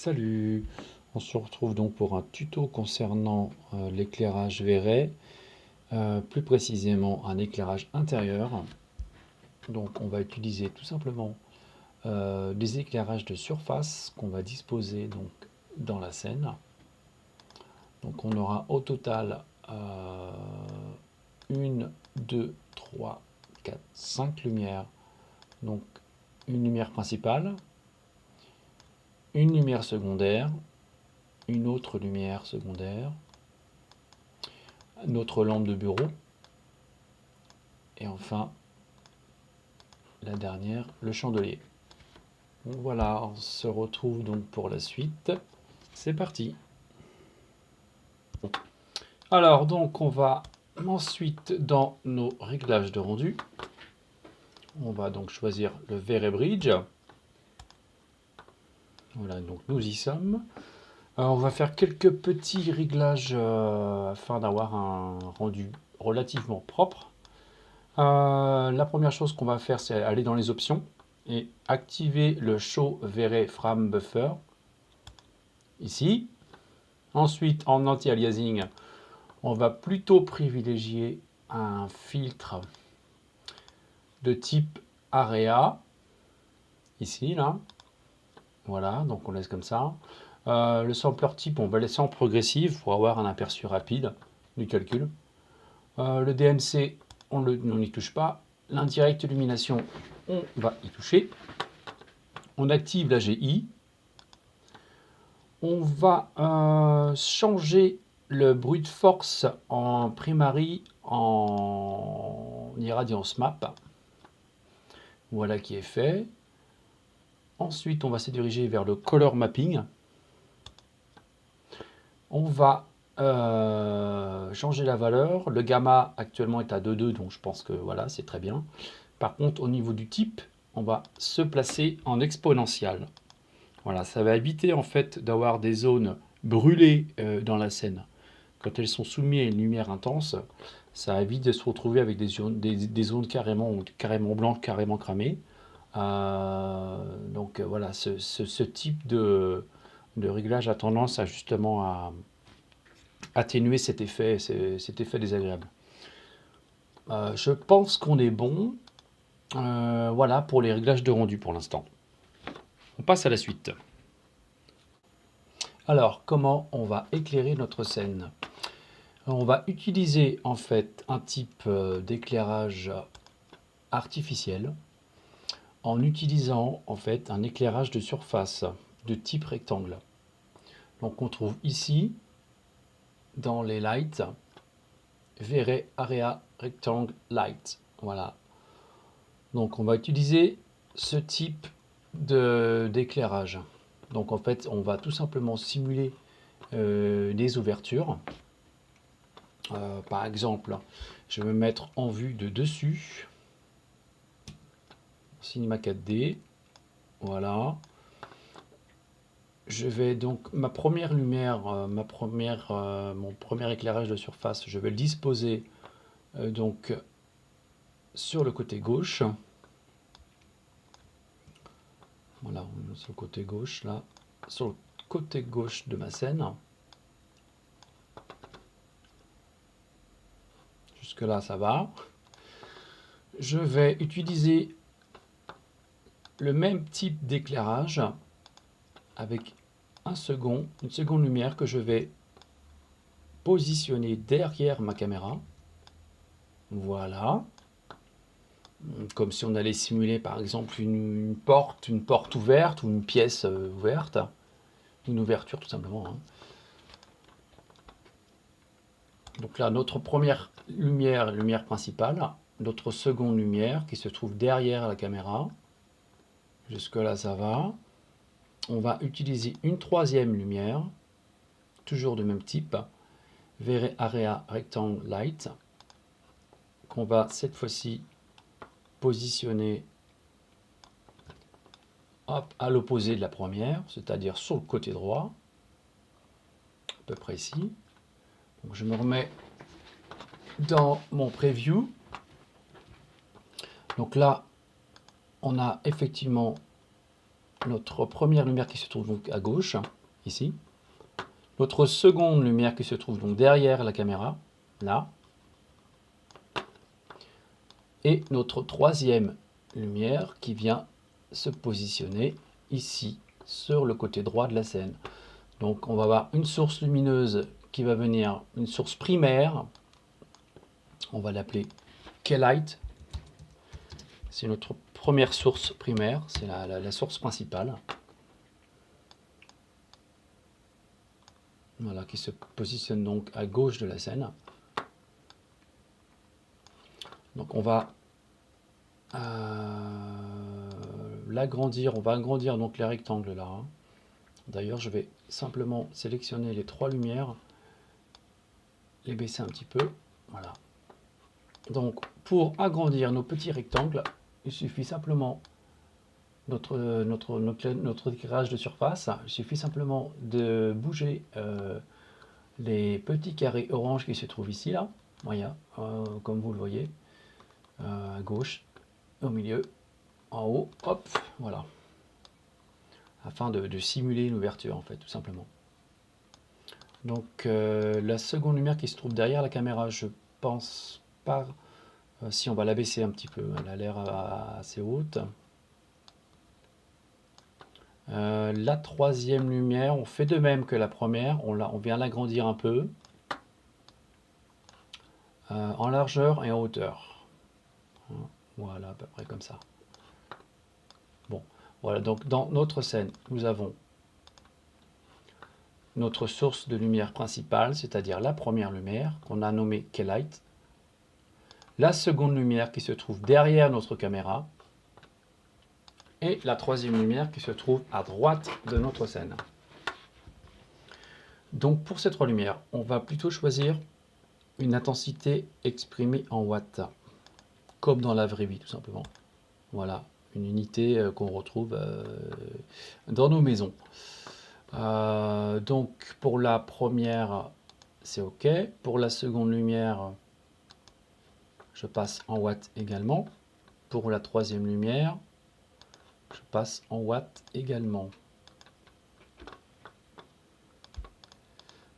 Salut, on se retrouve donc pour un tuto concernant l'éclairage Véret, plus précisément un éclairage intérieur. Donc on va utiliser tout simplement des éclairages de surface qu'on va disposer donc dans la scène. Donc on aura au total 1, 2, 3, 4, 5 lumières. Donc une lumière principale, une lumière secondaire, une autre lumière secondaire, notre lampe de bureau, et enfin la dernière, le chandelier. Donc voilà, on se retrouve donc pour la suite. C'est parti. Alors donc on va ensuite dans nos réglages de rendu. On va donc choisir le Véret Bridge. Voilà, donc nous y sommes. On va faire quelques petits réglages afin d'avoir un rendu relativement propre. La première chose qu'on va faire, c'est aller dans les options et activer le Show Véret Frame Buffer ici. Ensuite, en anti-aliasing, on va plutôt privilégier un filtre de type Area ici, là. Voilà, donc on laisse comme ça. Le sampler type, on va laisser en progressive pour avoir un aperçu rapide du calcul. Le DMC, on n'y touche pas. L'indirect illumination, on va y toucher. On active la GI. On va changer le brute force en primary en irradiance map. Voilà qui est fait. Ensuite, on va se diriger vers le color mapping. On va changer la valeur. Le gamma actuellement est à 2,2, donc je pense que voilà, c'est très bien. Par contre, au niveau du type, on va se placer en exponentiel. Voilà, ça va éviter en fait d'avoir des zones brûlées dans la scène. Quand elles sont soumises à une lumière intense, ça évite de se retrouver avec des zones carrément blanches, carrément cramées. Donc voilà, ce type de réglage a tendance à justement à atténuer cet effet désagréable. Je pense qu'on est bon. Voilà pour les réglages de rendu pour l'instant. On passe à la suite. Alors, comment on va éclairer notre scène? On va utiliser en fait un type d'éclairage artificiel en utilisant en fait un éclairage de surface de type rectangle. Donc on trouve ici dans les lights Véret Area Rectangle Light. Voilà. Donc on va utiliser ce type d'éclairage. Donc en fait on va tout simplement simuler des ouvertures. Par exemple, je vais me mettre en vue de dessus. Cinema 4D. Voilà. Je vais donc, ma première lumière, mon premier éclairage de surface, je vais le disposer donc sur le côté gauche. Voilà, sur le côté gauche, là, sur le côté gauche de ma scène. Jusque là, ça va. Je vais utiliser le même type d'éclairage avec une seconde lumière que je vais positionner derrière ma caméra. Voilà. Comme si on allait simuler par exemple une porte ouverte ou une pièce ouverte. Une ouverture tout simplement. Hein. Donc là, notre première lumière, lumière principale. Notre seconde lumière qui se trouve derrière la caméra. Jusque là, ça va. On va utiliser une troisième lumière, toujours du même type, Véret Area Rectangle Light, qu'on va cette fois-ci positionner hop, à l'opposé de la première, c'est-à-dire sur le côté droit, à peu près ici. Donc je me remets dans mon preview. Donc là, on a effectivement notre première lumière qui se trouve donc à gauche, ici. Notre seconde lumière qui se trouve donc derrière la caméra, là. Et notre troisième lumière qui vient se positionner ici, sur le côté droit de la scène. Donc on va avoir une source lumineuse qui va venir, une source primaire, on va l'appeler K-Light. C'est notre première source primaire, c'est la source principale. Voilà, qui se positionne donc à gauche de la scène. Donc on va l'agrandir, on va agrandir donc les rectangles là. D'ailleurs, je vais simplement sélectionner les trois lumières, les baisser un petit peu. Voilà. Donc, pour agrandir nos petits rectangles, il suffit simplement notre éclairage de surface. Il suffit simplement de bouger les petits carrés orange qui se trouvent ici, là. Voilà, comme vous le voyez, à gauche, au milieu, en haut, hop, voilà. Afin de simuler une ouverture, en fait, tout simplement. Donc, la seconde lumière qui se trouve derrière la caméra, je pense pas, si on va la baisser un petit peu, elle a l'air assez haute. La troisième lumière, on fait de même que la première, on vient l'agrandir un peu, en largeur et en hauteur. Voilà, à peu près comme ça. Bon, voilà, donc dans notre scène, nous avons notre source de lumière principale, c'est-à-dire la première lumière, qu'on a nommée K-Light. La seconde lumière qui se trouve derrière notre caméra. Et la troisième lumière qui se trouve à droite de notre scène. Donc pour ces trois lumières, on va plutôt choisir une intensité exprimée en watts, comme dans la vraie vie tout simplement. Voilà, une unité qu'on retrouve dans nos maisons. Donc pour la première, c'est OK. Pour la seconde lumière, je passe en watts également. Pour la troisième lumière, je passe en watts également.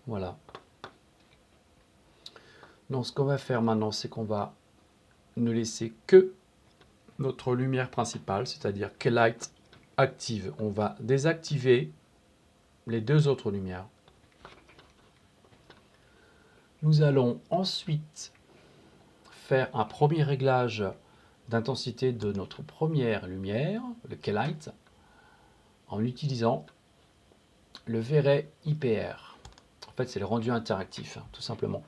Voilà. Donc ce qu'on va faire maintenant, c'est qu'on va ne laisser que notre lumière principale, c'est-à-dire K-Light active. On va désactiver les deux autres lumières. Nous allons ensuite faire un premier réglage d'intensité de notre première lumière, le K-Light, en utilisant le V-Ray IPR. En fait, c'est le rendu interactif, tout simplement.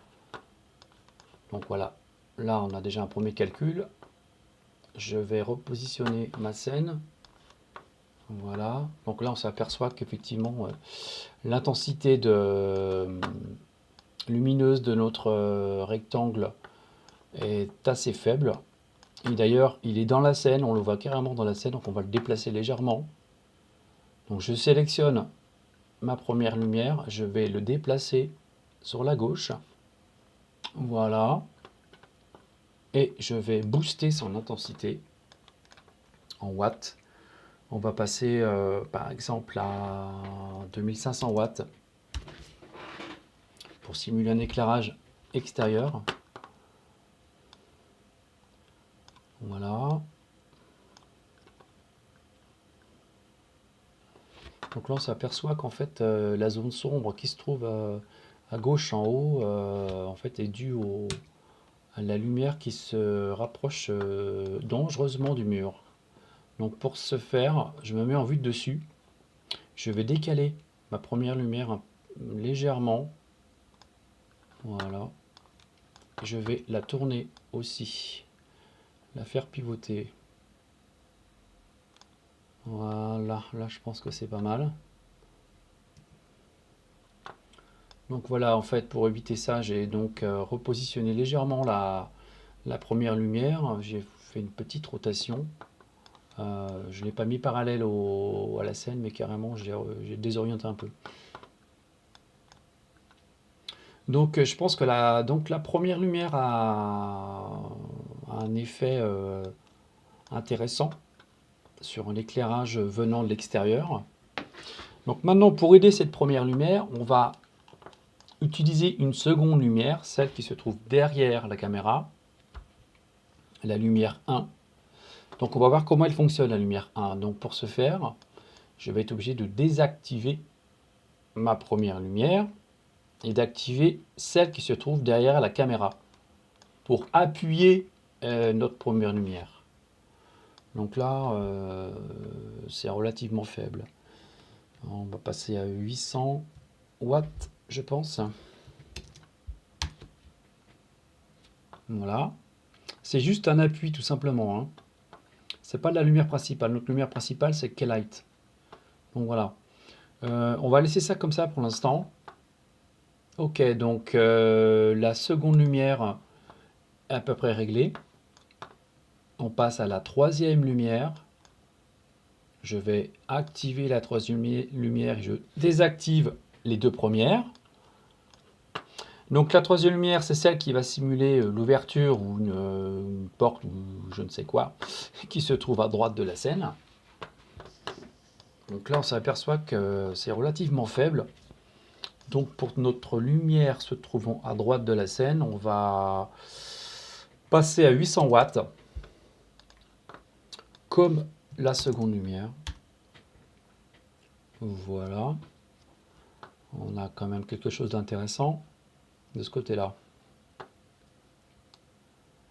Donc voilà, là on a déjà un premier calcul. Je vais repositionner ma scène. Voilà, donc là on s'aperçoit qu'effectivement l'intensité lumineuse de notre rectangle est assez faible. Et d'ailleurs, il est dans la scène, on le voit carrément dans la scène, donc on va le déplacer légèrement. Donc je sélectionne ma première lumière, je vais le déplacer sur la gauche. Voilà. Et je vais booster son intensité en watts. On va passer par exemple à 2500 watts pour simuler un éclairage extérieur. Voilà. Donc là on s'aperçoit qu'en fait la zone sombre qui se trouve à gauche en haut en fait est due à la lumière qui se rapproche dangereusement du mur. Donc pour ce faire, je me mets en vue de dessus. Je vais décaler ma première lumière légèrement. Voilà. Je vais la tourner aussi. La faire pivoter. Voilà, là je pense que c'est pas mal. Donc voilà, en fait, pour éviter ça, j'ai donc repositionné légèrement la première lumière. J'ai fait une petite rotation. Je ne l'ai pas mis parallèle à la scène, mais carrément, j'ai désorienté un peu. Donc je pense que la première lumière a un effet intéressant. sur l'éclairage venant de l'extérieur. Donc maintenant, pour aider cette première lumière, on va utiliser une seconde lumière, celle qui se trouve derrière la caméra, la lumière 1. Donc on va voir comment elle fonctionne, la lumière 1. Donc pour ce faire, je vais être obligé de désactiver ma première lumière et d'activer celle qui se trouve derrière la caméra pour appuyer notre première lumière. Donc là, c'est relativement faible. On va passer à 800 watts, je pense. Voilà. C'est juste un appui, tout simplement, hein. C'est pas de la lumière principale. Notre lumière principale, c'est K-Light. Donc voilà. On va laisser ça comme ça pour l'instant. Ok, donc la seconde lumière est à peu près réglée. On passe à la troisième lumière. Je vais activer la troisième lumière et je désactive les deux premières. Donc la troisième lumière, c'est celle qui va simuler l'ouverture ou une porte ou je ne sais quoi qui se trouve à droite de la scène. Donc là, on s'aperçoit que c'est relativement faible. Donc pour notre lumière se trouvant à droite de la scène, on va passer à 800 watts, comme la seconde lumière. Voilà. On a quand même quelque chose d'intéressant de ce côté-là.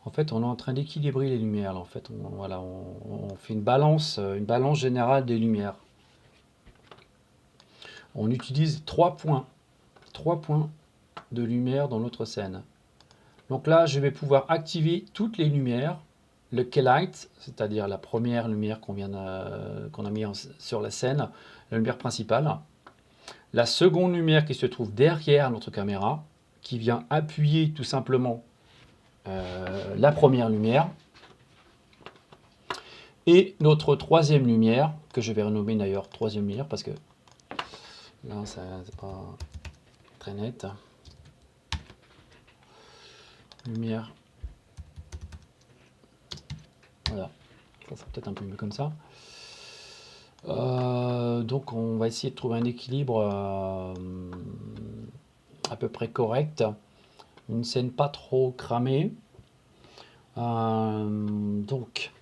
En fait, on est en train d'équilibrer les lumières. Là. En fait, on fait une balance générale des lumières. On utilise 3 points de lumière dans notre scène. Donc là, je vais pouvoir activer toutes les lumières. Le K-Light, c'est-à-dire la première lumière qu'on a mis sur la scène, la lumière principale. La seconde lumière qui se trouve derrière notre caméra, qui vient appuyer tout simplement la première lumière. Et notre troisième lumière, que je vais renommer d'ailleurs troisième lumière, parce que là, c'est pas très net. Lumière. Voilà, ça sera peut-être un peu mieux comme ça. Donc on va essayer de trouver un équilibre à peu près correct. Une scène pas trop cramée. Donc,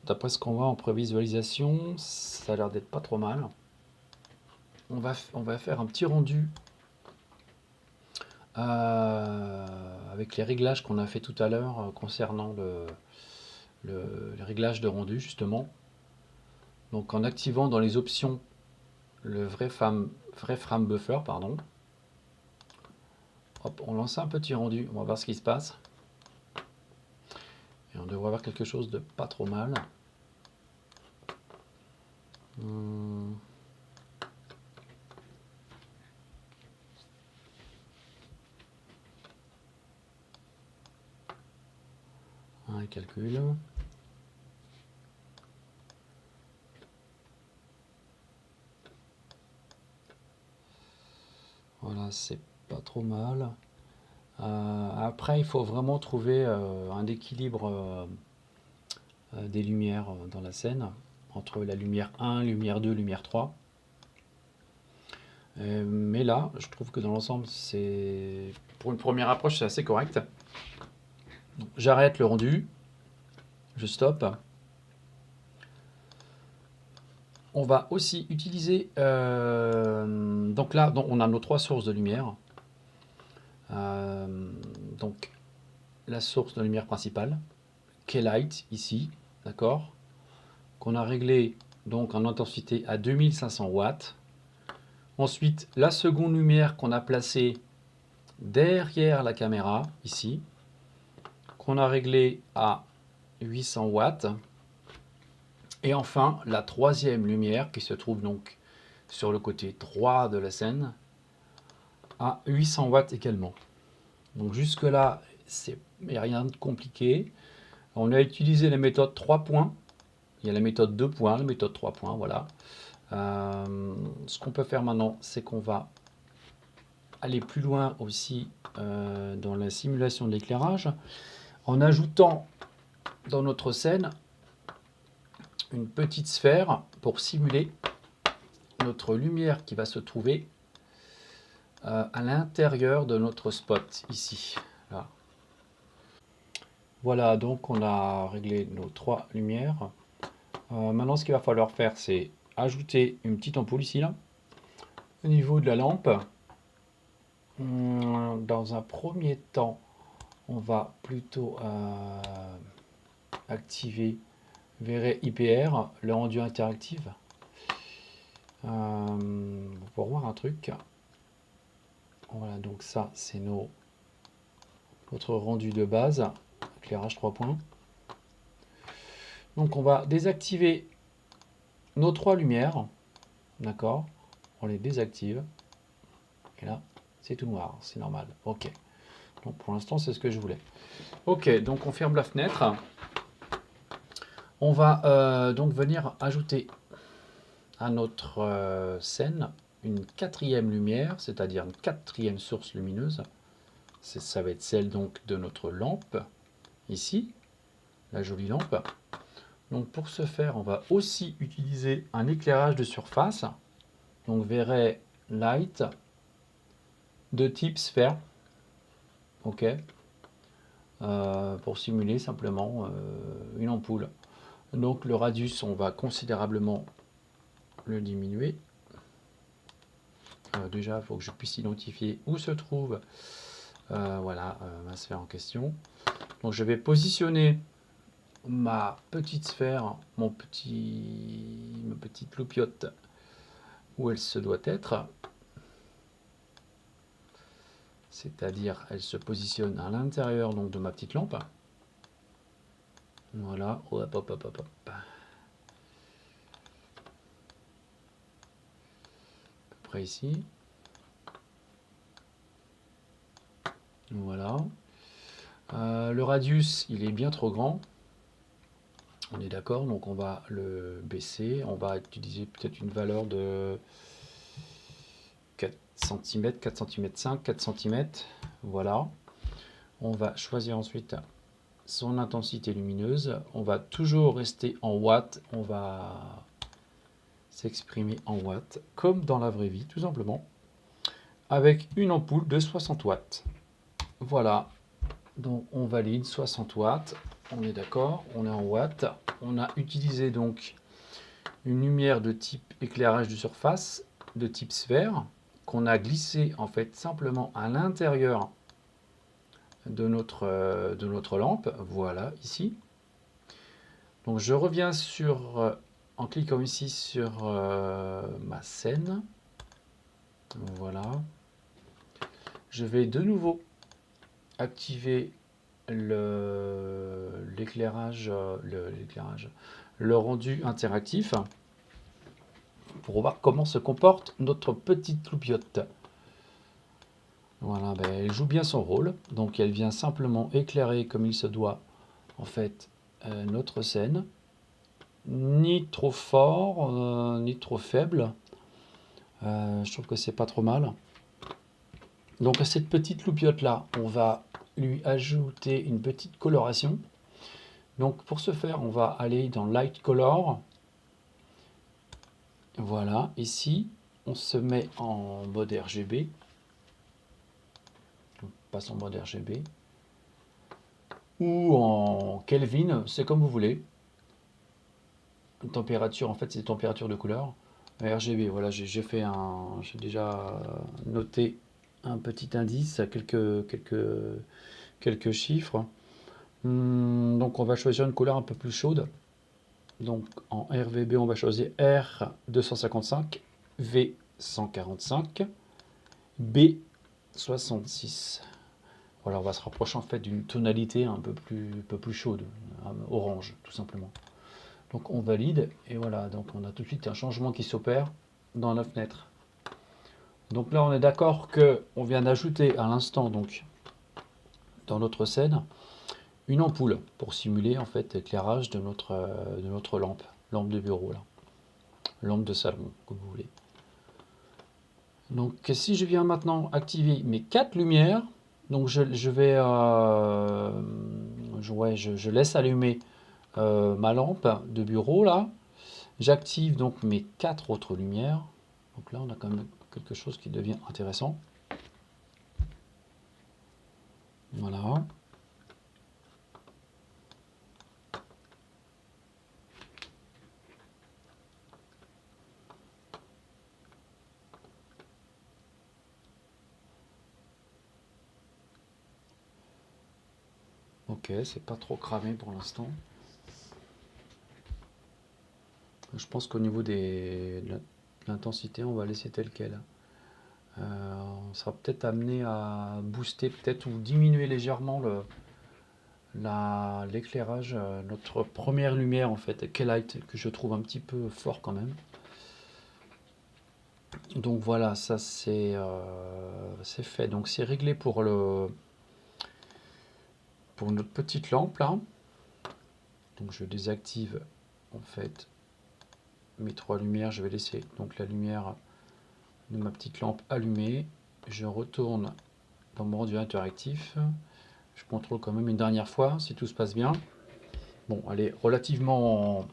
d'après ce qu'on voit en prévisualisation, ça a l'air d'être pas trop mal. On va faire un petit rendu avec les réglages qu'on a fait tout à l'heure concernant les réglages de rendu justement. Donc en activant dans les options le vrai frame buffer, pardon. Hop, on lance un petit rendu, on va voir ce qui se passe. Et on devrait avoir quelque chose de pas trop mal. Un calcul. Voilà, c'est pas trop mal. Après, il faut vraiment trouver un équilibre des lumières dans la scène, entre la lumière 1, lumière 2, lumière 3. Mais là, je trouve que dans l'ensemble, pour une première approche, c'est assez correct. J'arrête le rendu, je stoppe. On va aussi utiliser, donc là, on a nos 3 sources de lumière. Donc la source de lumière principale, K-Light ici, d'accord, qu'on a réglé donc en intensité à 2500 watts. Ensuite, la seconde lumière qu'on a placée derrière la caméra, ici, qu'on a réglé à 800 watts. Et enfin, la troisième lumière qui se trouve donc sur le côté droit de la scène, à 800 watts également. Donc jusque là, il n'y a rien de compliqué. On a utilisé la méthode 3 points. Il y a la méthode 2 points, la méthode 3 points, voilà. Ce qu'on peut faire maintenant, c'est qu'on va aller plus loin aussi dans la simulation de l'éclairage en ajoutant dans notre scène une petite sphère pour simuler notre lumière qui va se trouver à l'intérieur de notre spot ici. Là. Voilà, donc on a réglé nos 3 lumières. Maintenant, ce qu'il va falloir faire, c'est ajouter une petite ampoule ici, là, au niveau de la lampe. Dans un premier temps, on va plutôt activer verrez IPR, le rendu interactif. Pour voir un truc. Voilà, donc ça, c'est notre rendu de base, éclairage 3 points. Donc on va désactiver nos 3 lumières, d'accord? On les désactive. Et là, c'est tout noir, c'est normal. Ok. Donc pour l'instant, c'est ce que je voulais. Ok, donc on ferme la fenêtre. On va donc venir ajouter à notre scène une 4e lumière, c'est-à-dire une 4e source lumineuse. Ça va être celle donc de notre lampe, ici, la jolie lampe. Donc pour ce faire, on va aussi utiliser un éclairage de surface, donc verrai light de type sphère, ok, pour simuler simplement une ampoule. Donc le radius, on va considérablement le diminuer. Déjà, il faut que je puisse identifier où se trouve voilà, ma sphère en question. Donc je vais positionner ma petite sphère, ma petite loupiote, où elle se doit être. C'est-à-dire, elle se positionne à l'intérieur donc de ma petite lampe. Voilà, hop, hop, hop, hop, hop. À peu près ici. Voilà. Le radius, il est bien trop grand. On est d'accord, donc on va le baisser. On va utiliser peut-être une valeur de 4 cm, 4 cm 5, 4 cm. Voilà. On va choisir ensuite son intensité lumineuse. On va toujours rester en watts. On va s'exprimer en watts, comme dans la vraie vie, tout simplement. Avec une ampoule de 60 watts. Voilà. Donc on valide 60 watts. On est d'accord, on est en watts. On a utilisé donc une lumière de type éclairage de surface, de type sphère, qu'on a glissé en fait simplement à l'intérieur de notre lampe. Voilà, ici. Donc je reviens en cliquant ici sur ma scène. Voilà. Je vais de nouveau activer l'éclairage, le rendu interactif pour voir comment se comporte notre petite loupiote. Voilà, ben, elle joue bien son rôle, donc elle vient simplement éclairer comme il se doit en fait notre scène, ni trop fort ni trop faible. Je trouve que c'est pas trop mal. Donc à cette petite loupiote là, on va lui ajouter une petite coloration. Donc pour ce faire, on va aller dans Light Color. Voilà, ici, on se met en mode RGB. On passe en mode RGB. Ou en Kelvin, c'est comme vous voulez. Température, en fait, c'est température de couleur. RGB, voilà, j'ai déjà noté un petit indice, quelques chiffres. Donc on va choisir une couleur un peu plus chaude. Donc en RVB, on va choisir R255, V145, B66. Voilà, on va se rapprocher en fait d'une tonalité un peu plus chaude, orange tout simplement. Donc on valide et voilà, donc on a tout de suite un changement qui s'opère dans la fenêtre. Donc là on est d'accord que on vient d'ajouter à l'instant donc dans notre scène une ampoule pour simuler en fait l'éclairage de notre lampe de bureau là, lampe de salon comme vous voulez. Donc si je viens maintenant activer mes 4 lumières, donc je laisse allumer ma lampe de bureau là. J'active donc mes 4 autres lumières. Donc là, on a quand même quelque chose qui devient intéressant. Voilà. Ok, c'est pas trop cramé pour l'instant. Je pense qu'au niveau de l'intensité, on va laisser tel quel. On sera peut-être amené à booster peut-être ou diminuer légèrement l'éclairage, notre première lumière en fait, K-Light, que je trouve un petit peu fort quand même. Donc voilà, ça c'est fait. Donc c'est réglé pour notre petite lampe là. Donc je désactive en fait mes 3 lumières. Je vais laisser donc la lumière de ma petite lampe allumée. Je retourne dans mon rendu interactif. Je contrôle quand même une dernière fois si tout se passe bien. Bon, elle est relativement...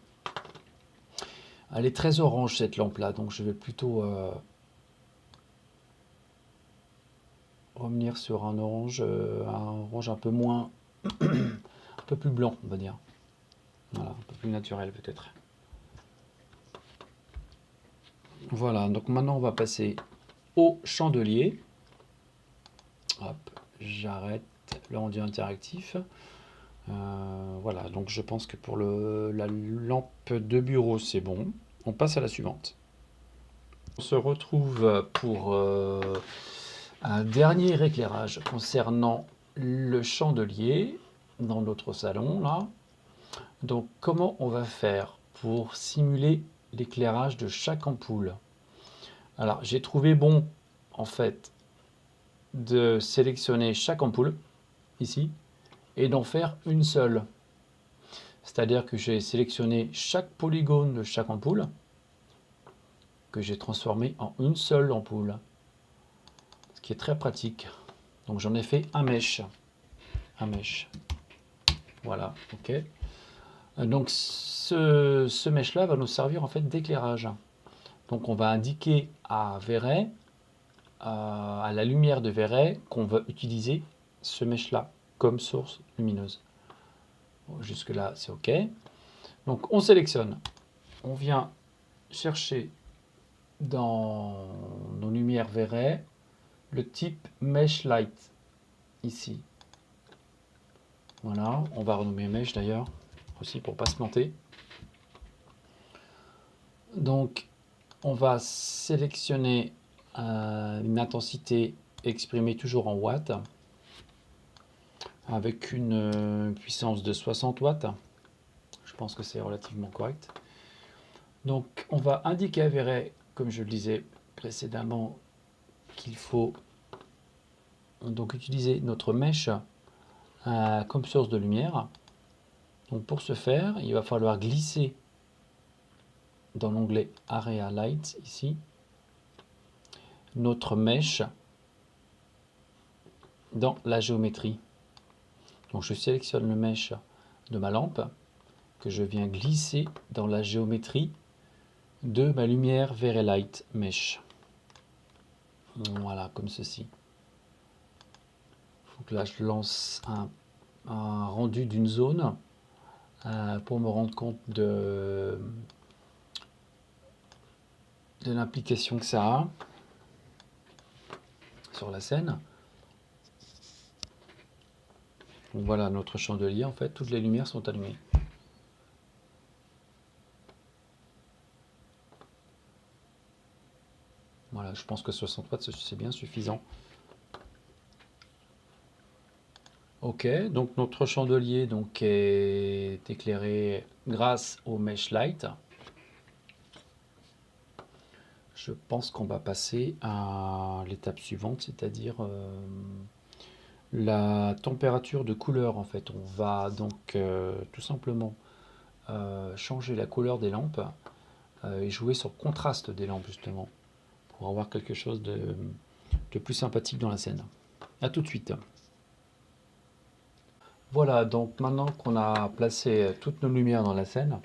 Elle est très orange cette lampe là, donc je vais plutôt revenir sur un orange un peu moins... un peu plus blanc, on va dire. Voilà, un peu plus naturel peut-être. Voilà, donc maintenant on va passer au chandelier. Hop, j'arrête le rendu interactif. Voilà, donc je pense que pour la lampe de bureau, c'est bon. On passe à la suivante. On se retrouve pour un dernier éclairage concernant le chandelier dans notre salon là. Donc comment on va faire pour simuler l'éclairage de chaque ampoule? Alors j'ai trouvé bon en fait de sélectionner chaque ampoule ici et d'en faire une seule. C'est-à-dire que j'ai sélectionné chaque polygone de chaque ampoule que j'ai transformé en une seule ampoule. Ce qui est très pratique. Donc j'en ai fait un mesh. Un mesh. Voilà, ok. Donc ce mesh là va nous servir en fait d'éclairage. Donc on va indiquer à Verret, à la lumière de Verret, qu'on va utiliser ce mesh là comme source lumineuse. Bon, jusque là c'est ok. Donc on sélectionne, on vient chercher dans nos lumières Verret le type Mesh Light ici. Voilà, on va renommer Mesh d'ailleurs aussi pour pas se planter. Donc on va sélectionner une intensité exprimée toujours en watts avec une puissance de 60 watts. Je pense que c'est relativement correct. Donc on va indiquer à Verret, comme je le disais précédemment, qu'il faut donc utiliser notre mèche comme source de lumière. Donc pour ce faire, il va falloir glisser dans l'onglet Area Light ici notre mèche dans la géométrie. Donc je sélectionne le mèche de ma lampe que je viens glisser dans la géométrie de ma lumière Verret Light Mesh. Voilà, comme ceci. Donc là, je lance un rendu d'une zone pour me rendre compte de l'implication que ça a sur la scène. Donc voilà notre chandelier, en fait, toutes les lumières sont allumées. Voilà, je pense que 60 watts, c'est bien suffisant. Ok, donc notre chandelier donc, est éclairé grâce au mesh light. Je pense qu'on va passer à l'étape suivante, c'est-à-dire la température de couleur. En fait, on va donc tout simplement changer la couleur des lampes et jouer sur le contraste des lampes justement pour avoir quelque chose de plus sympathique dans la scène. A tout de suite. Voilà, donc maintenant qu'on a placé toutes nos lumières dans la scène,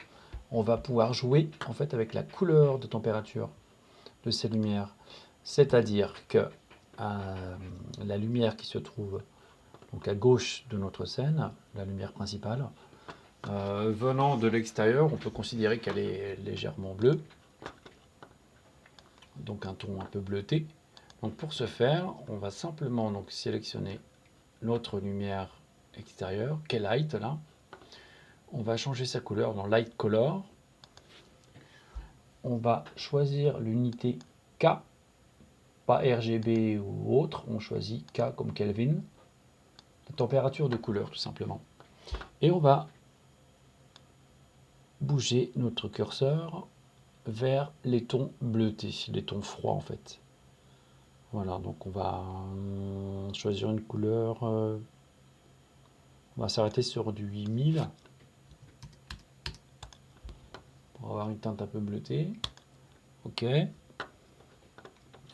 on va pouvoir jouer en fait avec la couleur de température de ces lumières. C'est-à-dire que la lumière qui se trouve donc à gauche de notre scène, la lumière principale, venant de l'extérieur, on peut considérer qu'elle est légèrement bleue, donc un ton un peu bleuté. Donc pour ce faire, on va simplement donc sélectionner notre lumière extérieure, qui est light là. On va changer sa couleur dans Light Color. On va choisir l'unité K, pas RGB ou autre, on choisit K comme Kelvin, la température de couleur tout simplement. Et on va bouger notre curseur vers les tons bleutés, les tons froids en fait. Voilà, donc on va choisir une couleur, on va s'arrêter sur du 8000 pour avoir une teinte un peu bleutée. Ok.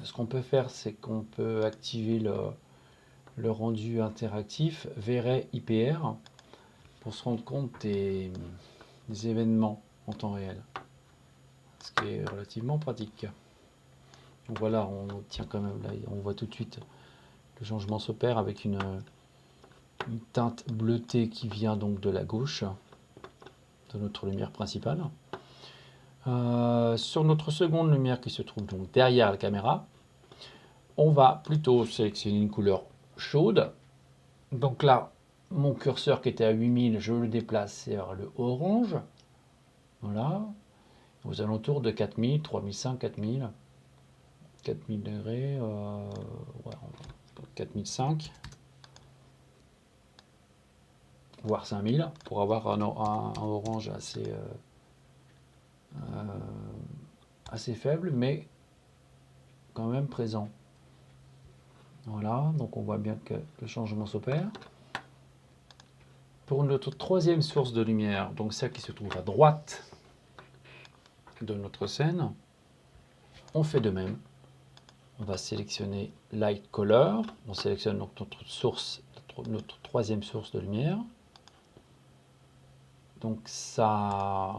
Ce qu'on peut faire, c'est qu'on peut activer le rendu interactif V-Ray IPR pour se rendre compte des événements en temps réel, ce qui est relativement pratique. Donc voilà, on tient quand même là, on voit tout de suite le changement s'opère avec une teinte bleutée qui vient donc de la gauche de notre lumière principale. Sur notre seconde lumière qui se trouve donc derrière la caméra, on va plutôt sélectionner une couleur chaude. Donc là, mon curseur qui était à 8000, je le déplace vers le orange. Voilà, aux alentours de 4000, 3005, 4000, 4000 degrés, ouais, 4005, voire 5000, pour avoir un orange assez faible, mais quand même présent. Voilà, donc on voit bien que le changement s'opère. Pour notre troisième source de lumière, donc celle qui se trouve à droite de notre scène, on fait de même. On va sélectionner Light Color, on sélectionne donc notre troisième source de lumière. Donc sa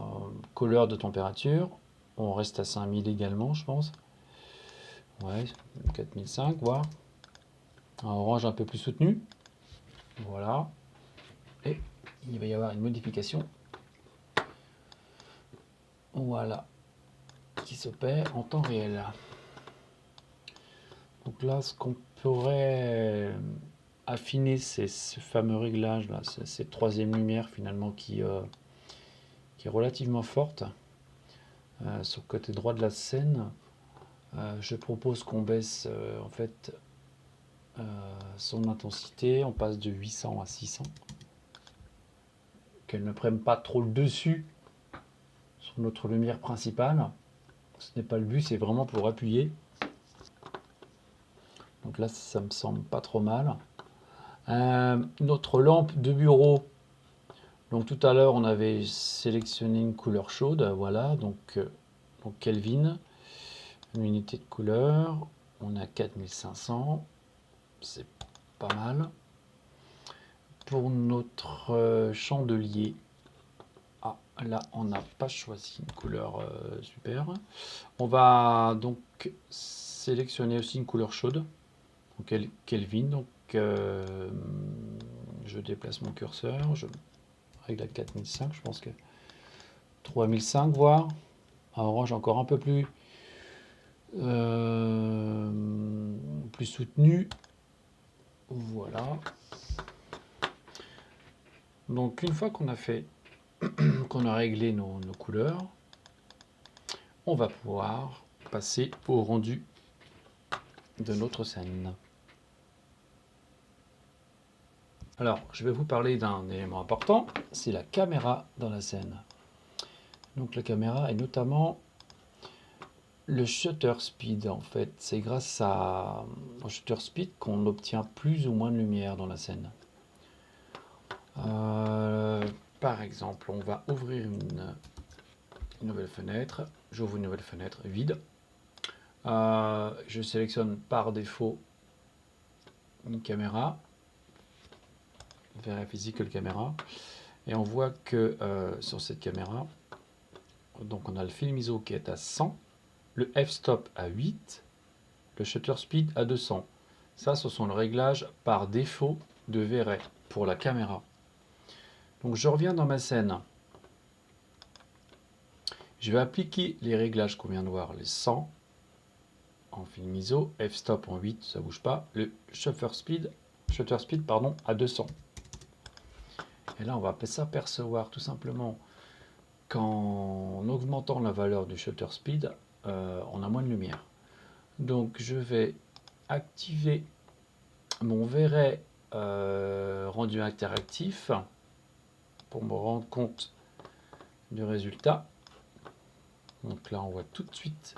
couleur de température, on reste à 5000 également, je pense. Ouais, 4005, voire. Un orange un peu plus soutenu. Voilà. Et il va y avoir une modification. Voilà. Qui s'opère en temps réel. Donc là, ce qu'on pourrait affiner, c'est ce fameux réglage là, cette troisième lumière finalement qui est relativement forte. Sur le côté droit de la scène, je propose qu'on baisse en fait son intensité, on passe de 800 à 600, qu'elle ne prenne pas trop le dessus sur notre lumière principale. Ce n'est pas le but, c'est vraiment pour appuyer. Donc là, ça me semble pas trop mal. Notre lampe de bureau, donc tout à l'heure on avait sélectionné une couleur chaude, voilà, donc Kelvin, une unité de couleur, on a 4500, c'est pas mal. Pour notre chandelier, là on n'a pas choisi une couleur super. On va donc sélectionner aussi une couleur chaude, donc Kelvin, donc je déplace mon curseur, je règle à 4005, je pense que 3005 voire, un orange encore un peu plus soutenu. Voilà. Donc une fois qu'on a fait, qu'on a réglé nos couleurs, on va pouvoir passer au rendu de notre scène. Alors, je vais vous parler d'un élément important, c'est la caméra dans la scène. Donc la caméra est notamment le shutter speed en fait. C'est grâce au shutter speed qu'on obtient plus ou moins de lumière dans la scène. Par exemple, on va ouvrir une nouvelle fenêtre. J'ouvre une nouvelle fenêtre vide. Je sélectionne par défaut une caméra. Vrai physical caméra. Et on voit que sur cette caméra, donc on a le film ISO qui est à 100, le f-stop à 8, le shutter speed à 200. Ça, ce sont les réglages par défaut de Véret pour la caméra. Donc je reviens dans ma scène. Je vais appliquer les réglages qu'on vient de voir, les 100 en film ISO, f-stop en 8, ça bouge pas, le shutter speed à 200. Et là, on va s'apercevoir tout simplement qu'en augmentant la valeur du shutter speed, on a moins de lumière. Donc je vais activer mon Véret rendu interactif pour me rendre compte du résultat. Donc là, on voit tout de suite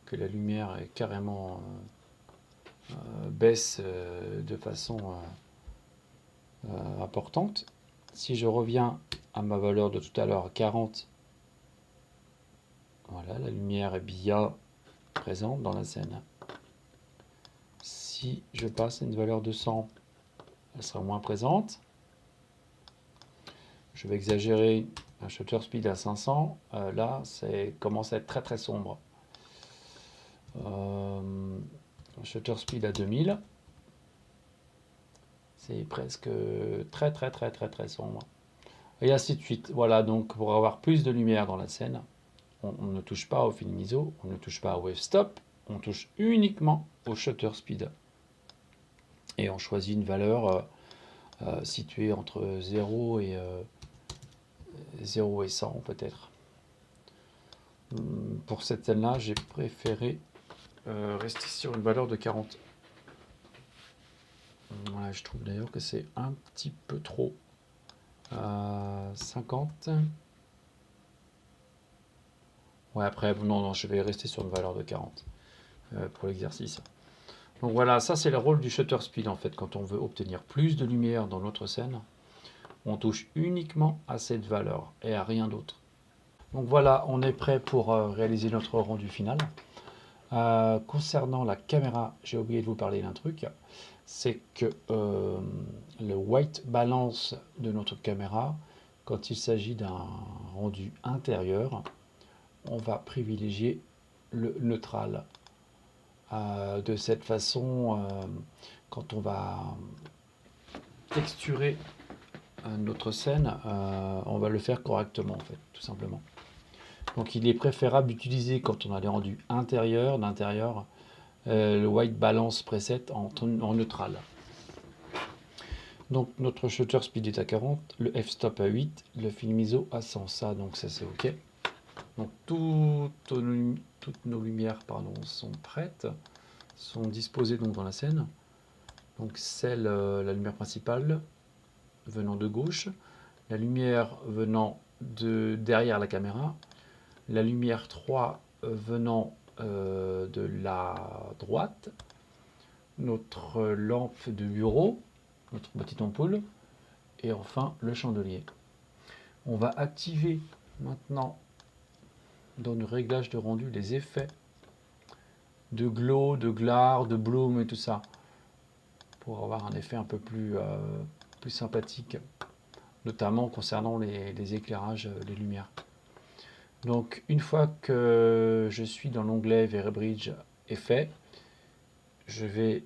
que la lumière est carrément baisse de façon importante. Si je reviens à ma valeur de tout à l'heure, 40, voilà, la lumière est bien présente dans la scène. Si je passe à une valeur de 100, elle sera moins présente. Je vais exagérer, un shutter speed à 500, là, ça commence à être très très sombre. Un shutter speed à 2000, c'est presque très très très très très sombre. Et ainsi de suite. Voilà, donc pour avoir plus de lumière dans la scène, on ne touche pas au film ISO, on ne touche pas au f-stop, on touche uniquement au shutter speed. Et on choisit une valeur située entre 0 et 100 peut-être. Pour cette scène-là, j'ai préféré rester sur une valeur de 40. Voilà, je trouve d'ailleurs que c'est un petit peu trop. 50. Ouais, après, non, je vais rester sur une valeur de 40 pour l'exercice. Donc voilà, ça c'est le rôle du shutter speed en fait. Quand on veut obtenir plus de lumière dans notre scène, on touche uniquement à cette valeur et à rien d'autre. Donc voilà, on est prêt pour réaliser notre rendu final. Concernant la caméra, j'ai oublié de vous parler d'un truc. C'est que le white balance de notre caméra, quand il s'agit d'un rendu intérieur, on va privilégier le neutral. De cette façon, quand on va texturer notre scène, on va le faire correctement en fait, tout simplement. Donc il est préférable d'utiliser quand on a des rendus d'intérieur, le white balance preset en neutral. Donc notre shutter speed est à 40, le f-stop à 8, le film ISO à 100. Ça, donc ça c'est ok. Donc toutes nos lumières sont prêtes, sont disposées donc dans la scène. Donc la lumière principale venant de gauche, la lumière venant de derrière la caméra, la lumière 3 venant de la droite, notre lampe de bureau, notre petite ampoule, et enfin le chandelier. On va activer maintenant dans le réglage de rendu les effets de glow, de glare, de bloom et tout ça, pour avoir un effet un peu plus sympathique, notamment concernant les éclairages, les lumières. Donc une fois que je suis dans l'onglet VRailBridge Effets, je vais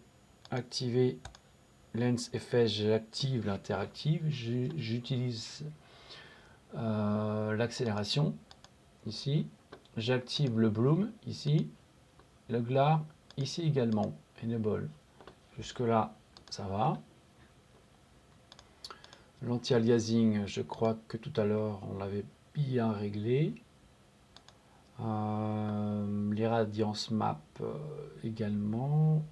activer Lens Effect, j'active l'interactive, j'utilise l'accélération ici, j'active le bloom ici, le glare ici également, enable. Jusque là ça va. L'anti-aliasing, je crois que tout à l'heure on l'avait bien réglé. L'irradiance map également.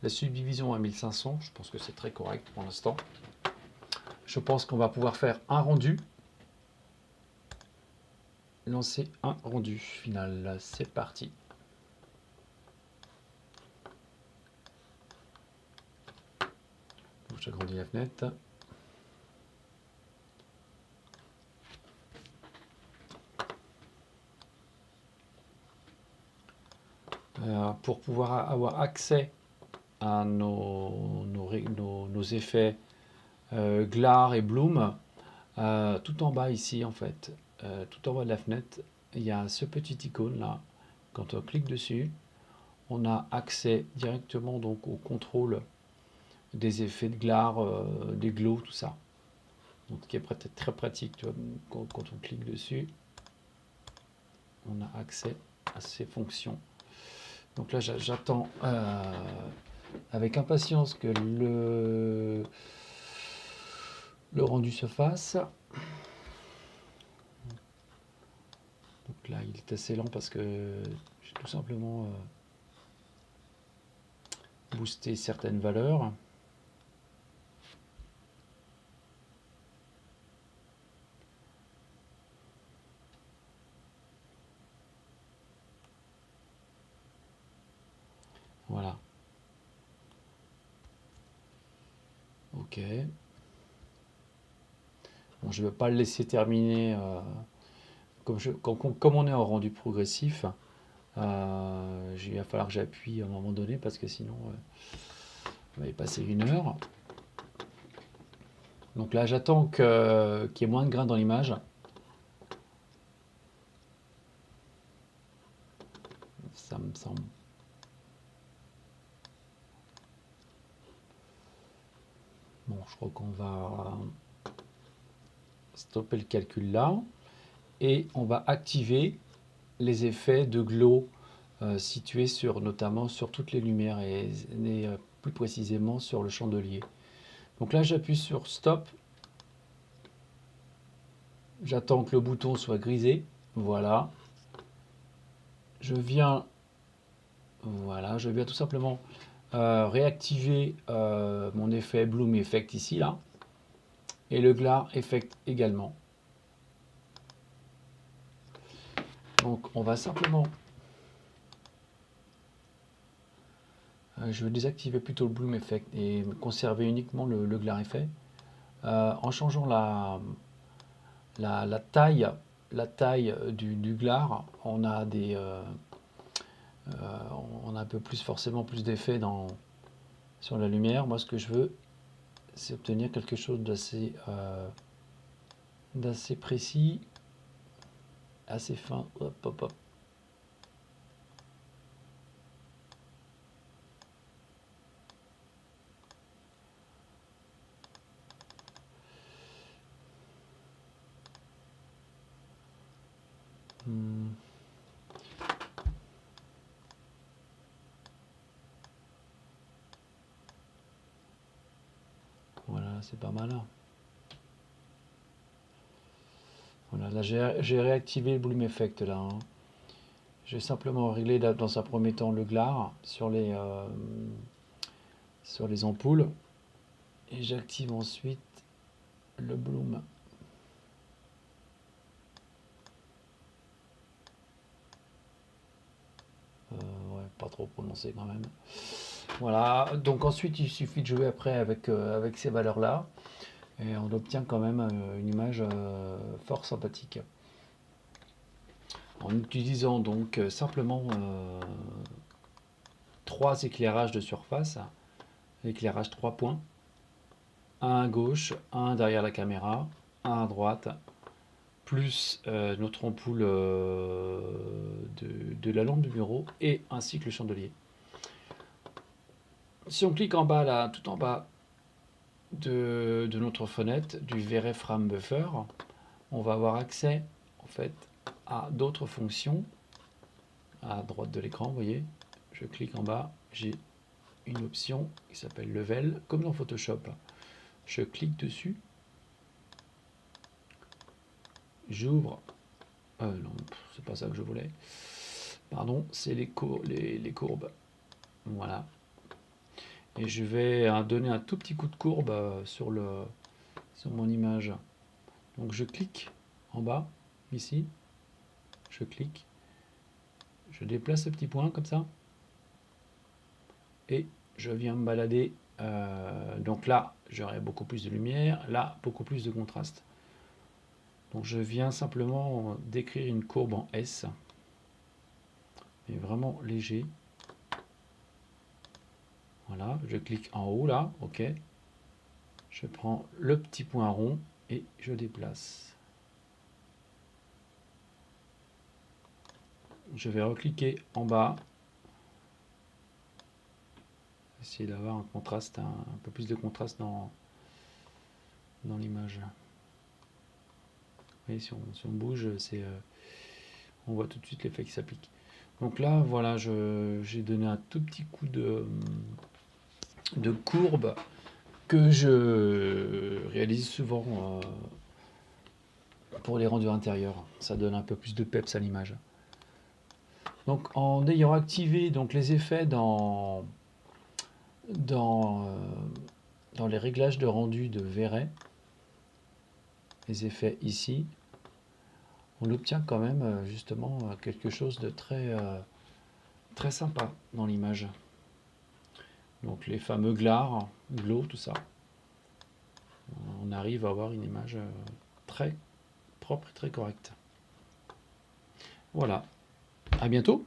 La subdivision à 1500, je pense que c'est très correct pour l'instant. Je pense qu'on va pouvoir faire un rendu. Lancer un rendu final. C'est parti. Donc, j'agrandis la fenêtre. Pour pouvoir avoir accès à nos effets Glare et Bloom, tout en bas ici en fait, tout en bas de la fenêtre, il y a ce petit icône là. Quand on clique dessus, on a accès directement donc au contrôle des effets de glare, des glows, tout ça. Donc qui est peut-être très pratique, tu vois, quand on clique dessus, on a accès à ces fonctions. Donc là j'attends avec impatience que le rendu se fasse. Donc là il est assez lent parce que j'ai tout simplement boosté certaines valeurs. Voilà. Ok. Bon, je ne vais pas le laisser terminer. Comme on est en rendu progressif, il va falloir que j'appuie à un moment donné parce que sinon on va y passer 1 heure. Donc là j'attends qu'il y ait moins de grains dans l'image. Ça me semble. Bon, je crois qu'on va stopper le calcul là et on va activer les effets de glow situés notamment sur toutes les lumières et plus précisément sur le chandelier. Donc là j'appuie sur stop, j'attends que le bouton soit grisé, voilà. Voilà, je viens tout simplement réactiver mon effet Bloom Effect ici là et le Glare Effect également. Donc on va simplement je vais désactiver plutôt le Bloom Effect et conserver uniquement le Glare Effect en changeant la taille du Glare. On a un peu plus forcément plus d'effet sur la lumière. Moi ce que je veux c'est obtenir quelque chose d'assez précis, assez fin. Hop, hop, hop. Voilà, c'est pas mal. Voilà, là j'ai réactivé le Bloom Effect là. J'ai simplement réglé dans un premier temps le glare sur les ampoules et j'active ensuite le bloom. Ouais, pas trop prononcé quand même. Voilà, donc ensuite il suffit de jouer après avec ces valeurs là et on obtient quand même une image fort sympathique. En utilisant donc simplement 3 éclairages de surface, éclairage 3 points, un à gauche, un derrière la caméra, un à droite, plus notre ampoule de la lampe de bureau et ainsi que le chandelier. Si on clique en bas là, tout en bas de notre fenêtre du VRF RAM Buffer, on va avoir accès en fait à d'autres fonctions à droite de l'écran. Vous voyez, je clique en bas, j'ai une option qui s'appelle Level, comme dans Photoshop. Je clique dessus, j'ouvre. Non, c'est pas ça que je voulais. Pardon, c'est les courbes. Voilà. Et je vais donner un tout petit coup de courbe sur mon image. Donc je clique en bas, ici. Je clique. Je déplace ce petit point comme ça. Et je viens me balader. Donc là, j'aurai beaucoup plus de lumière. Là, beaucoup plus de contraste. Donc je viens simplement décrire une courbe en S. Mais vraiment léger. Voilà, je clique en haut là, ok. Je prends le petit point rond et je déplace. Je vais recliquer en bas. Essayer d'avoir un contraste, un peu plus de contraste dans l'image. Vous voyez, si on bouge, on voit tout de suite l'effet qui s'applique. Donc là, voilà, j'ai donné un tout petit coup de courbe que je réalise souvent pour les rendus intérieurs. Ça donne un peu plus de peps à l'image. Donc en ayant activé donc, les effets dans les réglages de rendu de V-Ray, les effets ici, on obtient quand même justement quelque chose de très sympa dans l'image. Donc les fameux glow, tout ça. On arrive à avoir une image très propre et très correcte. Voilà. À bientôt.